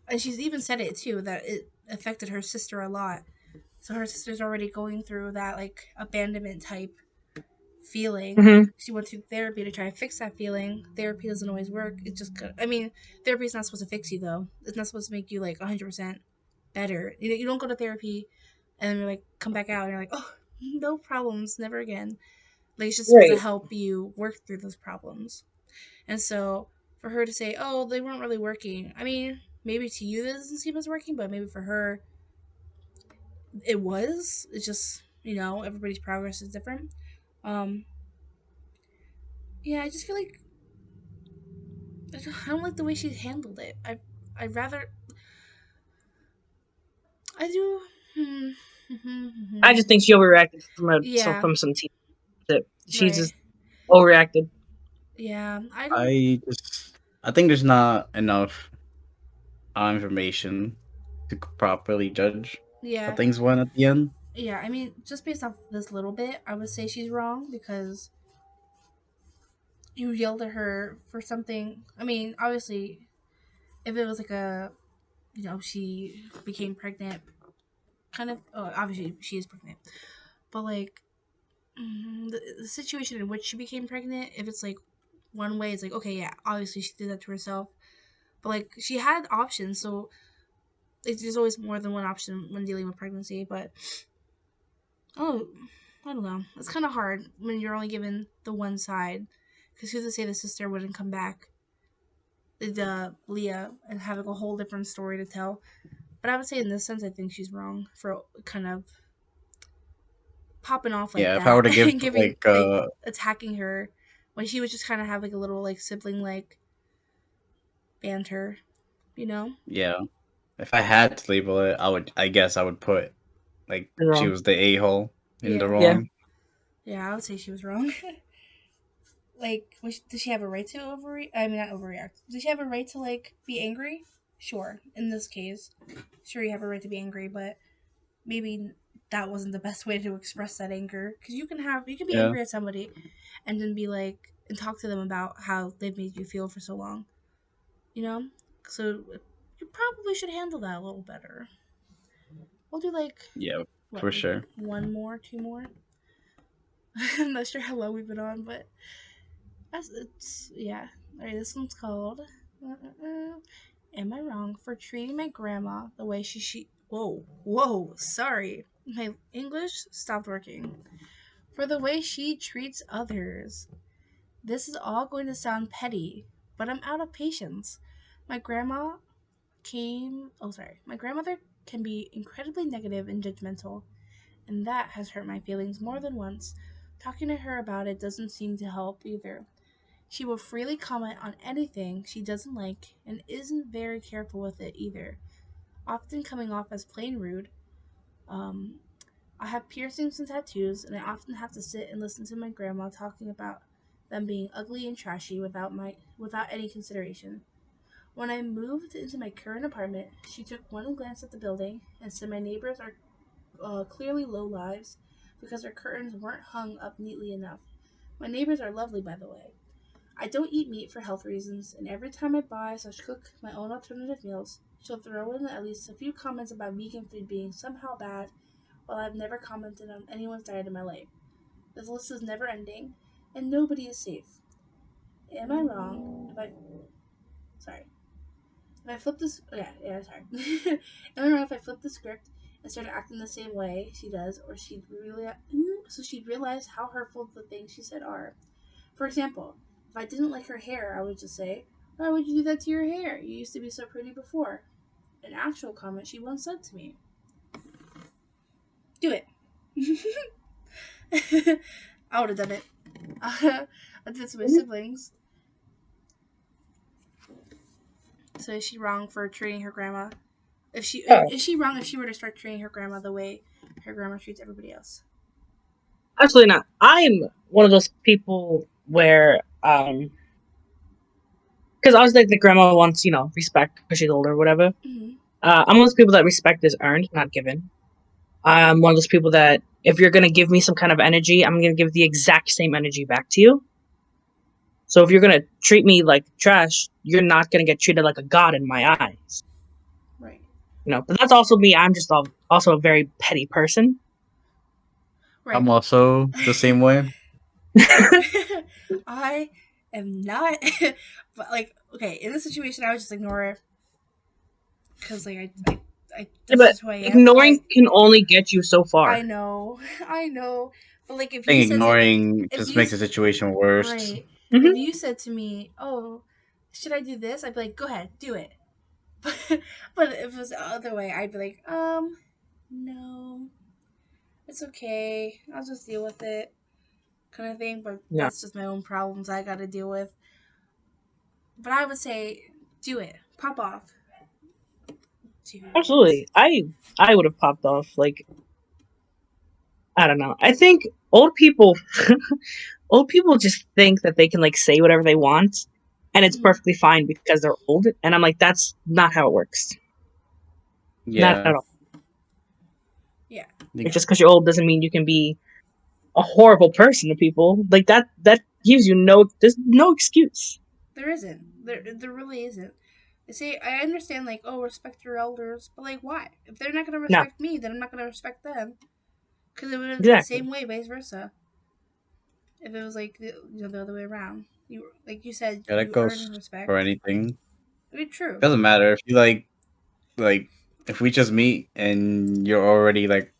Speaker 1: and she's even said it too that it affected her sister a lot. So her sister's already going through that like abandonment type feeling.
Speaker 2: Hmm.
Speaker 1: She went to therapy to try to fix that feeling. Therapy doesn't always work. I mean, therapy is not supposed to fix you though. It's not supposed to make you like 100% better. You don't go to therapy and then you're like come back out and you're like, oh, no problems, never again. Like it's just supposed to
Speaker 2: Right.
Speaker 1: help you work through those problems. And so for her to say, "Oh, they weren't really working," I mean, maybe to you that doesn't seem as working, but maybe for her, it was. It's just, everybody's progress is different. Um, yeah, I just feel like I don't like the way she handled it. I'd rather I do.
Speaker 2: I just think she overreacted
Speaker 1: Yeah,
Speaker 2: from some team. That she
Speaker 1: right.
Speaker 2: just overreacted.
Speaker 1: Yeah, I don't.
Speaker 3: I think there's not enough information to properly judge how
Speaker 1: Yeah,
Speaker 3: things went at the end.
Speaker 1: yeah. I mean, just based off this little bit, I would say she's wrong because you yelled at her for something. I mean, obviously, if it was like she became pregnant, kind of. Oh, obviously, she is pregnant, but like the situation in which she became pregnant, if it's like one way, it's like okay, yeah, obviously she did that to herself, but like she had options, so there's always more than one option when dealing with pregnancy. But oh, I don't know, it's kind of hard when you're only given the one side, because who's to say the sister wouldn't come back, the Leah, and have like a whole different story to tell. But I would say in this sense, I think she's wrong for kind of popping off like
Speaker 3: Yeah, if I were
Speaker 1: that
Speaker 3: to give
Speaker 1: and giving
Speaker 3: like
Speaker 1: like attacking her when she was just kind of have like a little like sibling like banter, you know?
Speaker 3: yeah, if I had to label it, I guess I would put like she
Speaker 2: Wrong.
Speaker 3: was the a-hole in the
Speaker 1: Yeah,
Speaker 2: Yeah.
Speaker 3: wrong.
Speaker 1: yeah, I would say she was wrong. Like, does she have a right to overreact? I mean, not overreact. Does she have a right to like be angry? Sure. In this case, sure you have a right to be angry, but maybe that wasn't the best way to express that anger. Because you can be
Speaker 3: Yeah,
Speaker 1: angry at somebody, and then be like and talk to them about how they've made you feel for so long. You know. So you probably should handle that a little better. We'll do like
Speaker 3: yeah,
Speaker 1: what,
Speaker 3: for
Speaker 1: maybe
Speaker 3: sure.
Speaker 1: one more, two more. I'm not sure how long we've been on, but it's yeah. All right, this one's called. Am I wrong for treating my grandma the way she? Whoa! Sorry, my English stopped working. For the way she treats others. This is all going to sound petty, but I'm out of patience. My grandma came. Oh, sorry. My grandmother can be incredibly negative and judgmental, and that has hurt my feelings more than once. Talking to her about it doesn't seem to help either. She will freely comment on anything she doesn't like and isn't very careful with it either, often coming off as plain rude. Um, I have piercings and tattoos, and I often have to sit and listen to my grandma talking about them being ugly and trashy without any consideration. When I moved into my current apartment, she took one glance at the building and said my neighbors are clearly low lives because their curtains weren't hung up neatly enough. My neighbors are lovely, by the way. I don't eat meat for health reasons, and every time I buy/cook my own alternative meals, she'll throw in at least a few comments about vegan food being somehow bad, while I've never commented on anyone's diet in my life. This list is never ending, and nobody is safe. Am I wrong? Sorry. If I flip this, yeah, sorry. Am I wrong if I flip the script and started acting the same way she does, or she'd realize how hurtful the things she said are? For example, if I didn't like her hair, I would just say, "Why would you do that to your hair? You used to be so pretty before." An actual comment she once said to me. Do it. I would have done it. I did it to my siblings. So is she wrong for treating her grandma? If she
Speaker 2: Oh,
Speaker 1: is she wrong if she were to start treating her grandma the way her grandma treats everybody else?
Speaker 2: absolutely not. I'm one of those people where because I was like the grandma wants respect because she's older or whatever.
Speaker 1: Mm-hmm.
Speaker 2: I'm one of those people that respect is earned, not given. I'm one of those people that if you're gonna give me some kind of energy, I'm gonna give the exact same energy back to you. So if you're gonna treat me like trash, you're not gonna get treated like a god in my eyes.
Speaker 1: Right.
Speaker 2: But that's also me. I'm just also a very petty person.
Speaker 1: Right.
Speaker 3: I'm also the same way.
Speaker 1: I am not, but like, okay, in this situation, I would just ignore it because, like,
Speaker 2: Yeah,
Speaker 1: that's
Speaker 2: but
Speaker 1: just who I am.
Speaker 2: ignoring
Speaker 1: But
Speaker 2: can only get you so
Speaker 1: I
Speaker 2: far.
Speaker 1: know, I know. But like,
Speaker 3: I think ignoring
Speaker 1: if
Speaker 3: just
Speaker 1: you,
Speaker 3: makes the situation worse.
Speaker 1: right, if
Speaker 2: Hmm.
Speaker 1: you said to me, "Oh, should I do this?" I'd be like, "Go ahead, do it." But if it was the other way, I'd be like, no, it's okay. I'll just deal with it, kind of thing. But
Speaker 2: Yeah,
Speaker 1: that's just my own problems I got to deal with. But I would say, do it. Pop off. Do it.
Speaker 2: absolutely. I would have popped off. Like, I don't know. I think old people old people just think that they can like say whatever they want and it's
Speaker 1: Mm-hmm.
Speaker 2: perfectly fine because they're old. And I'm like, that's not how it works. Not
Speaker 3: Yeah.
Speaker 2: at all.
Speaker 1: Yeah.
Speaker 2: Like,
Speaker 3: Yeah.
Speaker 2: just because you're old doesn't mean you can be a horrible person to people. Like that gives you there's no excuse.
Speaker 1: There isn't. There really isn't. I say I understand like, oh, respect your elders, but like why? If they're not gonna
Speaker 2: No,
Speaker 1: respect me, then I'm not gonna respect them. Because it would have been the
Speaker 2: exactly.
Speaker 1: same way, vice versa. If it was like the other way around, you like you said,
Speaker 3: Yeah, that
Speaker 1: you earn
Speaker 3: goes for
Speaker 1: respect.
Speaker 3: anything.
Speaker 1: I mean, true.
Speaker 3: Doesn't matter if you like if we just meet and you're already like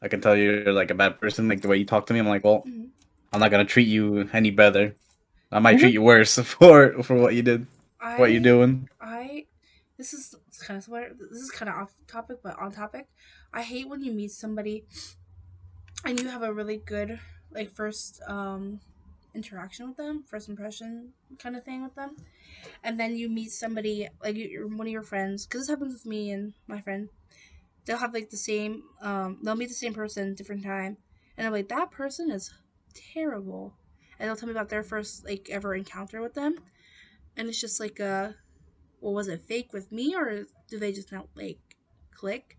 Speaker 3: I can tell you're like a bad person, like the way you talk to me, I'm like, well,
Speaker 1: Mm-hmm.
Speaker 3: I'm not gonna treat you any better. I might
Speaker 2: Mhm.
Speaker 3: treat you worse for what you did, what you're
Speaker 1: I
Speaker 3: doing.
Speaker 1: I this is kind of similar. This is kind of off topic, but on topic. I hate when you meet somebody and you have a really good like first interaction with them, first impression kind of thing with them, and then you meet somebody like you're one of your friends. Because this happens with me and my friend. They'll have like the same. They'll meet the same person different time, and I'm like that person is terrible, and they'll tell me about their first like ever encounter with them, and it's just like well, was it fake with me or do they just not like click?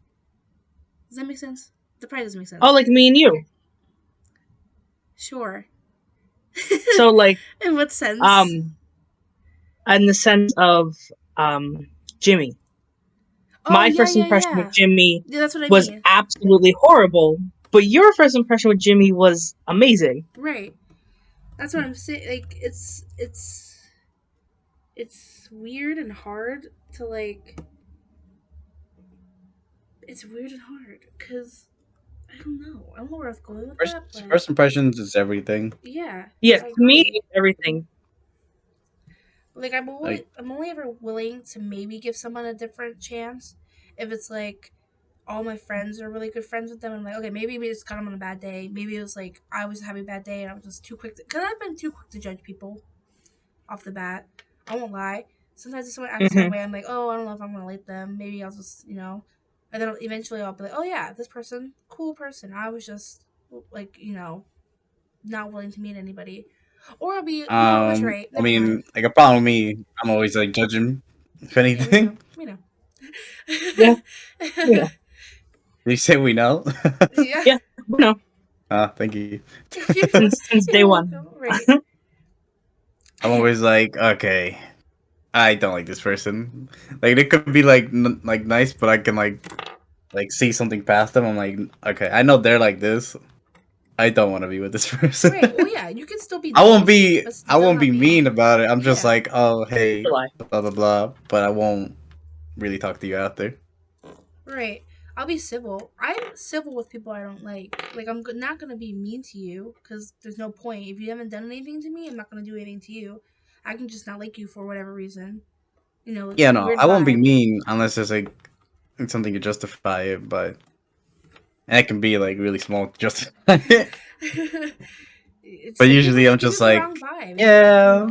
Speaker 1: Does that make sense? That probably doesn't make
Speaker 2: Oh,
Speaker 1: sense.
Speaker 2: like me and you.
Speaker 1: Sure.
Speaker 2: So like,
Speaker 1: In what sense?
Speaker 2: um, in the sense of um, Jimmy.
Speaker 1: Oh
Speaker 2: My
Speaker 1: yeah,
Speaker 2: first
Speaker 1: yeah,
Speaker 2: impression with
Speaker 1: yeah.
Speaker 2: Jimmy
Speaker 1: Yeah, that's what I
Speaker 2: was
Speaker 1: mean.
Speaker 2: absolutely horrible, but your first impression with Jimmy was amazing.
Speaker 1: Right. That's what I'm saying. Like it's weird and hard to like. It's weird and hard because I don't know. I don't know where I was going with that, but
Speaker 3: First impressions is everything.
Speaker 1: yeah,
Speaker 2: Yeah,
Speaker 1: I
Speaker 2: to me,
Speaker 1: agree.
Speaker 2: everything.
Speaker 1: Like
Speaker 3: Like
Speaker 1: I'm only ever willing to maybe give someone a different chance if it's like all my friends are really good friends with them. I'm like, okay, maybe we just got them on a bad day. Maybe it was like I was having a bad day and I was just too quick. Because I've been too quick to judge people off the bat. I won't lie. Sometimes if someone acts a certain
Speaker 2: Hmm.
Speaker 1: way, I'm like, oh, I don't know if I'm gonna like them. Maybe I'll just, and then eventually I'll be like, oh yeah, this person, cool person. I was just like, not willing to meet anybody, or I'll be, I was right.
Speaker 3: I
Speaker 1: Never
Speaker 3: mean,
Speaker 1: mind.
Speaker 3: like a problem with me, I'm always like judging if
Speaker 1: Yeah, we know.
Speaker 3: anything.
Speaker 1: We know.
Speaker 2: Yeah, you know,
Speaker 3: You say we know?
Speaker 1: Yeah.
Speaker 2: yeah, you know,
Speaker 3: Thank you.
Speaker 2: since day
Speaker 1: You're
Speaker 2: one.
Speaker 1: welcome. Right.
Speaker 3: I'm always like, okay, I don't like this person. Like it could be like like nice, but I can like see something past them. I'm like, okay, I know they're like this. I don't want to be with this person.
Speaker 1: Right. Well, yeah, you can still be nice, but
Speaker 3: I
Speaker 1: does
Speaker 3: won't
Speaker 1: not
Speaker 3: be
Speaker 1: be.
Speaker 3: mean about it. I'm just
Speaker 1: Yeah.
Speaker 3: like, oh hey,
Speaker 2: July.
Speaker 3: blah blah blah. But I won't really talk to you after.
Speaker 1: Right. I'll be civil. I'm civil with people I don't like. Like I'm not gonna be mean to you because there's no point. If you haven't done anything to me, I'm not gonna do anything to you. I can just not like you for whatever reason.
Speaker 3: Yeah, no,
Speaker 1: Weird
Speaker 3: I won't be
Speaker 1: vibe.
Speaker 3: mean unless there's like something to justify it. But and it can be like really small to justify it.
Speaker 1: It's
Speaker 3: But
Speaker 1: like
Speaker 3: usually I'm
Speaker 1: it could be
Speaker 3: just
Speaker 1: the wrong
Speaker 3: like,
Speaker 1: vibe.
Speaker 3: yeah,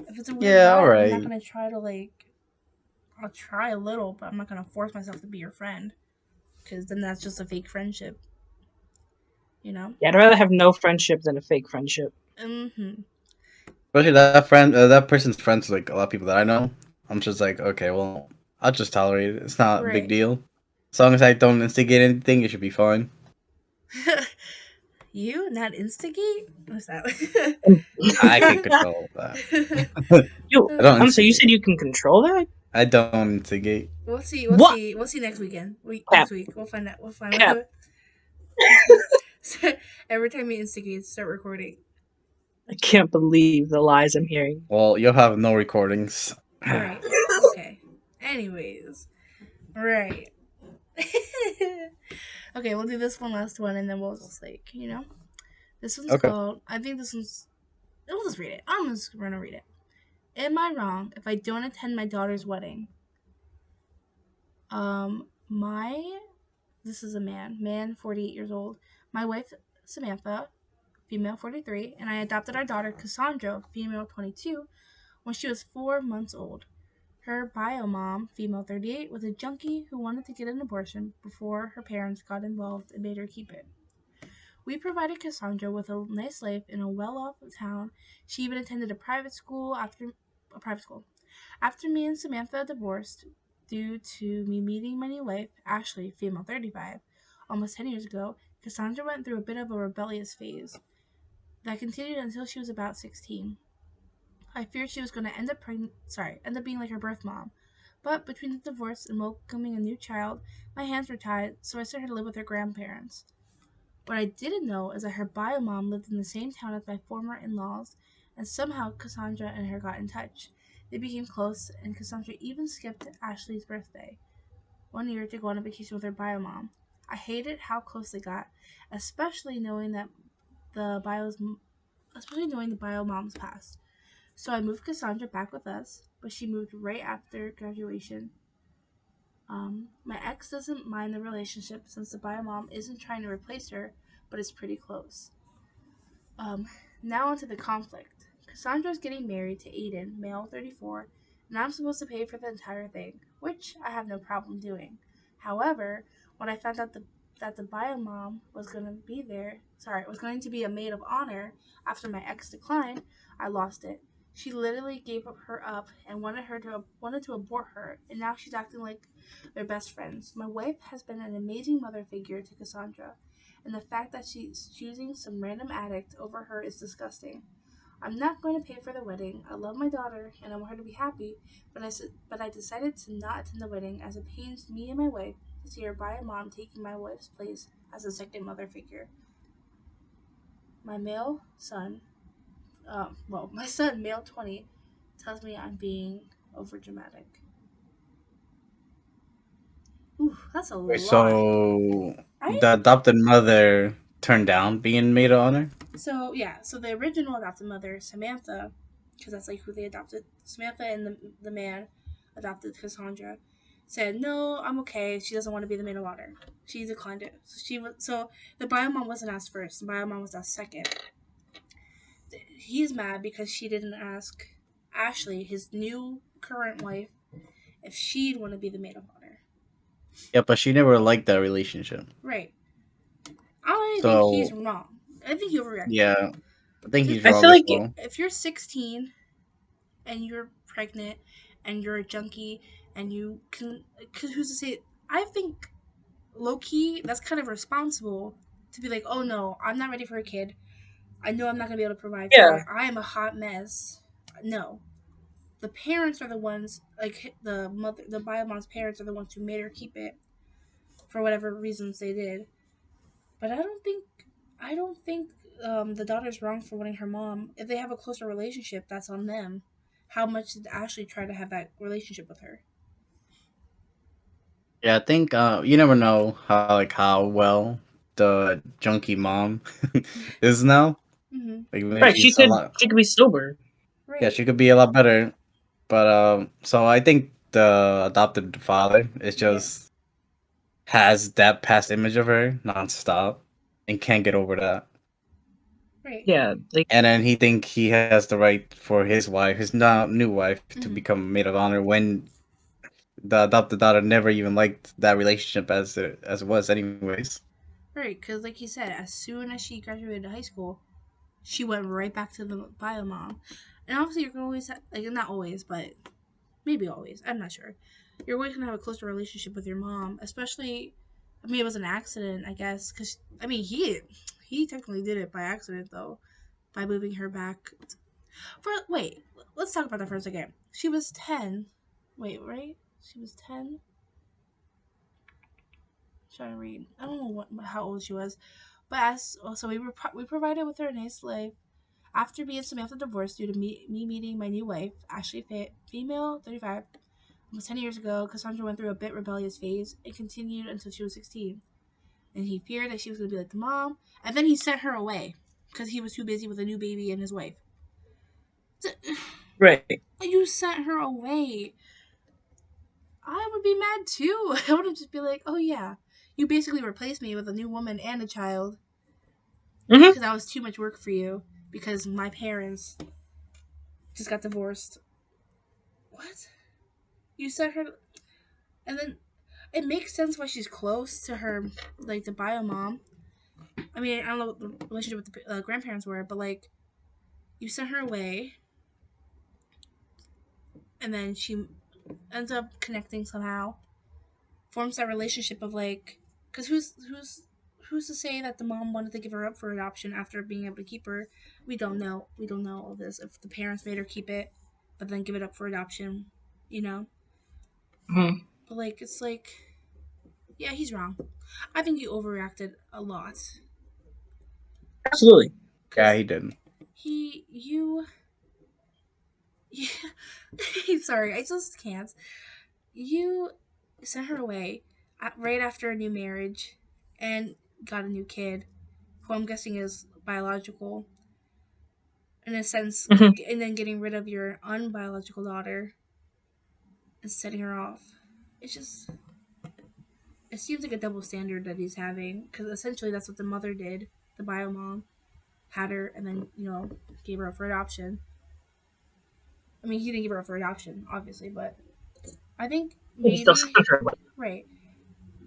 Speaker 1: If it's a weird
Speaker 3: yeah, all
Speaker 1: vibe, I'm not
Speaker 3: right.
Speaker 1: gonna try to like. I'll try a little, but I'm not gonna force myself to be your friend because then that's just a fake friendship. You know.
Speaker 2: Yeah, I'd rather have no friendship than a fake friendship.
Speaker 1: Mm-hmm.
Speaker 3: Especially that friend, that person's friends, with, like a lot of people that I know. I'm just like, okay, well, I'll just tolerate it. It's not a big
Speaker 1: Right.
Speaker 3: deal. As long as I don't instigate anything, it should be fine.
Speaker 1: You not instigate? What's that?
Speaker 3: I can control that.
Speaker 2: You,
Speaker 3: I don't
Speaker 2: so you
Speaker 3: instigate.
Speaker 2: said you can control that?
Speaker 3: I don't instigate.
Speaker 1: we'll see. We'll
Speaker 2: What?
Speaker 1: see. We'll see next weekend.
Speaker 2: Cap,
Speaker 1: Next week. We'll find out. We'll find
Speaker 2: cap.
Speaker 1: out. Every time you instigate, start recording.
Speaker 2: I can't believe the lies I'm hearing.
Speaker 3: Well, you'll have no recordings.
Speaker 1: Right. Okay. Anyways. Right. Okay, we'll do this one last one and then we'll just like, This one's
Speaker 3: Okay.
Speaker 1: called I think this one's we'll just read it. I'm just gonna read it. Am I wrong if I don't attend my daughter's wedding? My this is a man, 48 years old. My wife, Samantha, female, 43, and I adopted our daughter, Cassandra, female, 22, when she was 4 months old. Her bio mom, female 38, was a junkie who wanted to get an abortion before her parents got involved and made her keep it. We provided Cassandra with a nice life in a well-off town. She even attended a private school. After me and Samantha divorced due to me meeting my new wife, Ashley, female 35, almost 10 years ago, Cassandra went through a bit of a rebellious phase that continued until she was about 16. I feared she was going to end up being like her birth mom. But between the divorce and welcoming a new child, my hands were tied, so I sent her to live with her grandparents. What I didn't know is that her bio mom lived in the same town as my former in-laws, and somehow Cassandra and her got in touch. They became close, and Cassandra even skipped Ashley's birthday 1 year to go on a vacation with her bio mom. I hated how close they got, especially knowing that the bio's especially knowing the bio mom's past. So I moved Cassandra back with us, but she moved right after graduation. My ex doesn't mind the relationship since the bio mom isn't trying to replace her, but is pretty close. Um, Now onto the conflict. Cassandra's getting married to Aiden, male 34, and I'm supposed to pay for the entire thing, which I have no problem doing. However, when I found out that the bio mom was going to be a maid of honor after my ex declined, I lost it. She literally gave her up and wanted to abort her, and now she's acting like they're best friends. My wife has been an amazing mother figure to Cassandra, and the fact that she's choosing some random addict over her is disgusting. I'm not going to pay for the wedding. I love my daughter and I want her to be happy, but I decided to not attend the wedding as it pains me and my wife to see her by a mom taking my wife's place as a second mother figure. My male son, my son, male 20, tells me I'm being overdramatic. Ooh, that's a
Speaker 3: Wait,
Speaker 1: lot.
Speaker 3: so
Speaker 1: I
Speaker 3: the adopted mother turned down being maid of honor?
Speaker 1: So the original adopted mother, Samantha, because that's like who they adopted. Samantha and the man adopted Cassandra. Said no, I'm okay. She doesn't want to be the maid of honor. She declined it. So the bio mom wasn't asked first. The bio mom was asked second. He's mad because she didn't ask Ashley, his new current wife, if she'd want to be the maid of honor.
Speaker 3: Yeah, but she never liked that relationship.
Speaker 1: Right. I think he's
Speaker 3: So
Speaker 1: wrong. I think he overreacted.
Speaker 3: yeah, I think
Speaker 1: Just
Speaker 3: he's
Speaker 2: I
Speaker 3: wrong
Speaker 2: feel
Speaker 3: as
Speaker 2: like
Speaker 3: well.
Speaker 1: if you're 16 and you're pregnant and you're a junkie and you can, cause who's to say? I think low key that's kind of responsible to be like, oh no, I'm not ready for a kid. I know I'm not gonna be able to provide for
Speaker 2: yeah,
Speaker 1: it. I am a hot mess. No, the parents are the ones, like the bio mom's parents are the ones who made her keep it for whatever reasons they did. But I don't think the daughter's wrong for wanting her mom. If they have a closer relationship, that's on them. How much did Ashley try to have that relationship with her?
Speaker 3: Yeah, I think you never know how well the junkie mom is now.
Speaker 1: Mm-hmm.
Speaker 3: Like maybe
Speaker 2: right.
Speaker 3: she's a lot.
Speaker 2: She could be sober.
Speaker 3: Yeah,
Speaker 1: Right.
Speaker 3: she could be a lot better. But so I think the adopted father is
Speaker 1: Yeah.
Speaker 3: just has that past image of her nonstop and can't get over that.
Speaker 1: Right.
Speaker 2: Yeah, like
Speaker 3: And then he think he has the right for his wife, his now new wife, to
Speaker 1: Mm-hmm.
Speaker 3: become maid of honor when the adopted daughter never even liked that relationship as it was anyways.
Speaker 1: Right. Because, like you said, as soon as she graduated high school, she went right back to the bio mom. And obviously, you're gonna always like not always, but maybe always. I'm not sure. You're always gonna have a closer relationship with your mom, especially. I mean, it was an accident, I guess, because I mean, he technically did it by accident though, by moving her back. For wait, let's talk about that for a second. She was 10. Wait, right? She was 10. Trying to read. I don't know how old she was, but as so we provided with her a nice life. After me and Samantha divorced due to me meeting my new wife, Ashley female, 35, almost 10 years ago, Cassandra went through a bit rebellious phase and continued until she was 16. And he feared that she was going to be like the mom, and then he sent her away because he was too busy with a new baby and his wife.
Speaker 2: right.
Speaker 1: You sent her away. I would be mad too. I would just be like, oh yeah, You basically replaced me with a new woman and a child
Speaker 2: Mm-hmm.
Speaker 1: because that was too much work for you because my parents just got divorced. What? You sent her, and then it makes sense why she's close to her, like the bio mom. I mean, I don't know what the relationship with the grandparents were, but like, you sent her away, and then she ends up connecting somehow, forms that relationship of like, because who's to say that the mom wanted to give her up for adoption after being able to keep her? We don't know. We don't know all this. If the parents made her keep it, but then give it up for adoption, you know.
Speaker 2: Mm-hmm.
Speaker 1: But like, it's like, yeah, he's wrong. I think he overreacted a lot.
Speaker 2: Absolutely.
Speaker 3: Yeah,
Speaker 1: Cause
Speaker 3: he did.
Speaker 1: he you yeah, sorry, I just can't. You sent her away right after a new marriage and got a new kid, who I'm guessing is biological, in a sense,
Speaker 2: Mm-hmm.
Speaker 1: and then getting rid of your unbiological daughter and setting her off. It's just, it seems like a double standard that he's having, because essentially that's what the mother did. The bio mom had her and then, gave her up for adoption. I mean, he didn't give her up for adoption, obviously, but I think
Speaker 2: He still
Speaker 1: maybe,
Speaker 2: sent her away.
Speaker 1: right,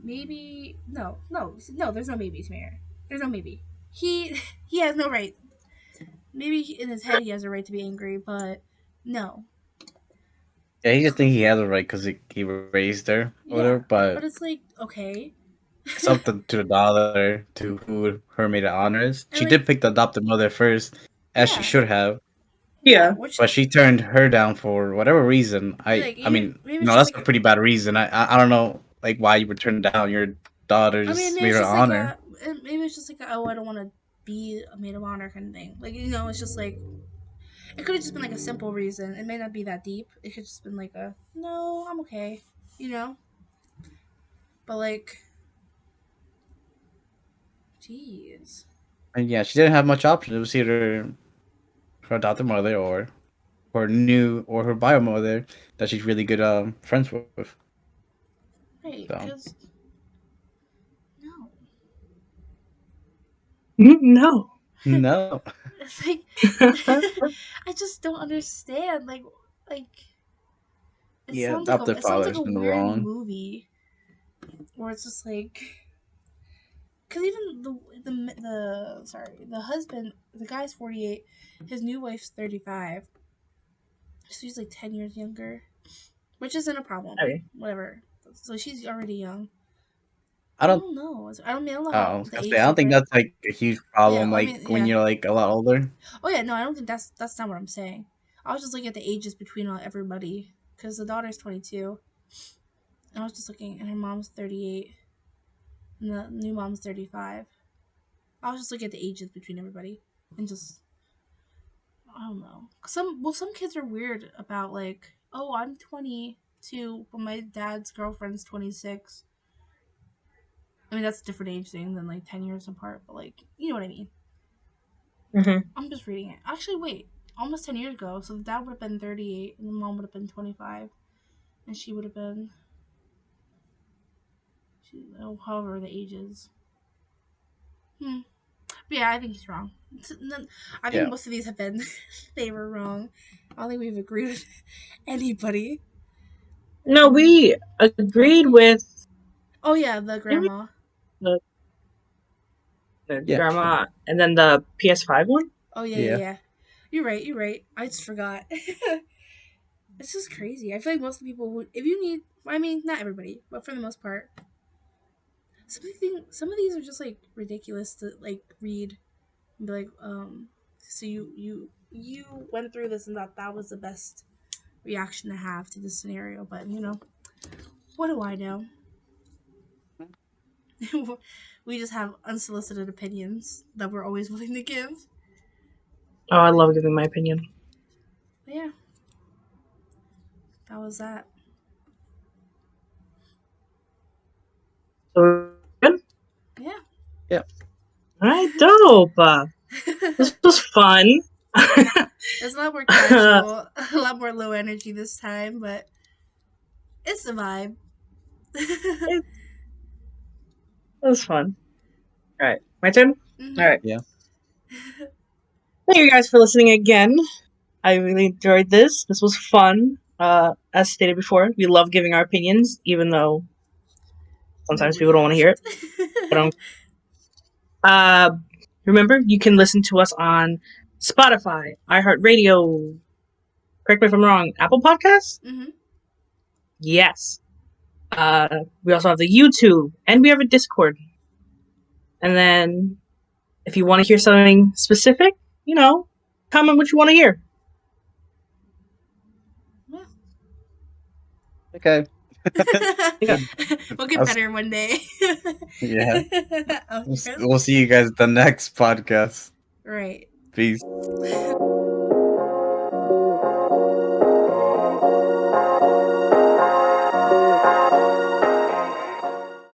Speaker 1: maybe, no, there's no maybe, Samir. There's no maybe. He, he has no right. Maybe in his head he has a right to be angry, but no.
Speaker 3: Yeah, he just think he has a right because he raised her or
Speaker 1: Yeah,
Speaker 3: whatever. But
Speaker 1: but it's like, okay.
Speaker 3: it's up to the daughter to who her maid of honor is.
Speaker 1: And
Speaker 3: She
Speaker 1: like,
Speaker 3: did pick the adopted mother first, as she
Speaker 1: yeah,
Speaker 3: should have,
Speaker 1: yeah,
Speaker 2: Yeah.
Speaker 1: which,
Speaker 3: but she turned her down for whatever reason.
Speaker 1: like,
Speaker 3: I mean,
Speaker 1: maybe it's just
Speaker 3: that's
Speaker 1: like,
Speaker 3: a pretty bad reason. I don't know like why you would turn down your
Speaker 1: I mean,
Speaker 3: daughter's
Speaker 1: maybe
Speaker 3: maid
Speaker 1: it's
Speaker 3: of
Speaker 1: just like
Speaker 3: honor.
Speaker 1: maybe it's just like oh, I don't want to be a maid of honor kind of thing. Like, it's just like, it could have just been like a simple reason. It may not be that deep. It could just been like a no, I'm okay, you know. But like, jeez,
Speaker 3: And yeah, she didn't have much option. It was either her adopted mother or her bio mother that she's really good friends with.
Speaker 1: right?
Speaker 3: So
Speaker 1: Because no,
Speaker 2: No.
Speaker 3: no.
Speaker 1: it's like I just don't understand. Like it
Speaker 3: Yeah,
Speaker 1: sounds like
Speaker 3: adopted
Speaker 1: it sounds like
Speaker 3: father's
Speaker 1: a
Speaker 3: in the
Speaker 1: weird
Speaker 3: wrong.
Speaker 1: movie where it's just like, because even the husband, the guy's 48, his new wife's 35, so he's like 10 years younger, which isn't a problem.
Speaker 2: Okay.
Speaker 1: Whatever. So she's already young.
Speaker 3: I
Speaker 1: I
Speaker 3: don't.
Speaker 1: don't know. I don't know
Speaker 3: I
Speaker 1: how
Speaker 3: was
Speaker 1: the
Speaker 3: gonna say
Speaker 1: age
Speaker 3: I don't think
Speaker 1: difference.
Speaker 3: that's like a huge
Speaker 1: Yeah,
Speaker 3: problem.
Speaker 1: I
Speaker 3: Like
Speaker 1: mean,
Speaker 3: when
Speaker 1: yeah.
Speaker 3: you're like a lot older.
Speaker 1: Oh yeah, no, I don't think that's not what I'm saying. I was just looking at the ages between everybody because the daughter's 22, and I was just looking, and her mom's 38, and the new mom's 35. I was just looking at the ages between everybody, and just, I don't know. Some kids are weird about like, oh, I'm 22, but my dad's girlfriend's 26. I mean, that's a different age thing than like 10 years apart, but like, you know what I mean.
Speaker 2: Mm-hmm.
Speaker 1: I'm just reading it. Actually, wait, almost 10 years ago, so the dad would have been 38, and the mom would have been 25, and she would have been, however the age is. Hmm. But yeah, I think he's wrong. I think
Speaker 3: Yeah.
Speaker 1: most of these have been they were wrong. I don't think we've agreed with anybody.
Speaker 2: No, we
Speaker 1: Have
Speaker 2: agreed
Speaker 1: we?
Speaker 2: with
Speaker 1: Oh yeah, the grandma.
Speaker 2: the, the
Speaker 3: Yeah.
Speaker 2: grandma and then the PS5 one.
Speaker 1: Oh yeah, yeah,
Speaker 3: Yeah.
Speaker 1: yeah. You're right. You're right. I just forgot. It's just crazy. I feel like most of the people would, if you need, I mean, not everybody, but for the most part, some of these are just like ridiculous to like read and be like, so you went through this and that was the best reaction to have to this scenario, but what do I know? We just have unsolicited opinions that we're always willing to give.
Speaker 2: Oh, I love giving my opinion.
Speaker 1: But yeah, that was that.
Speaker 2: So good.
Speaker 1: Yeah.
Speaker 3: Yeah.
Speaker 2: All right, dope. This was fun.
Speaker 1: It's a lot more casual, a lot more low energy this time, but it's a vibe.
Speaker 2: It- was fun. All right, my turn.
Speaker 1: Mhm.
Speaker 2: All right.
Speaker 3: Yeah.
Speaker 2: Thank you guys for listening again. I really enjoyed this. This was fun. As stated before, we love giving our opinions, even though sometimes people don't want to hear it. But remember, you can listen to us on Spotify, iHeartRadio. Correct me if I'm wrong. Apple Podcasts.
Speaker 1: Mhm.
Speaker 2: Yes. We also have the YouTube, and we have a Discord. And then, if you want to hear something specific, comment what you want to hear.
Speaker 3: Okay.
Speaker 2: Yeah.
Speaker 1: We'll get better one day.
Speaker 3: Yeah.
Speaker 1: Oh,
Speaker 3: We'll see you guys at the next podcast.
Speaker 1: right.
Speaker 3: Peace.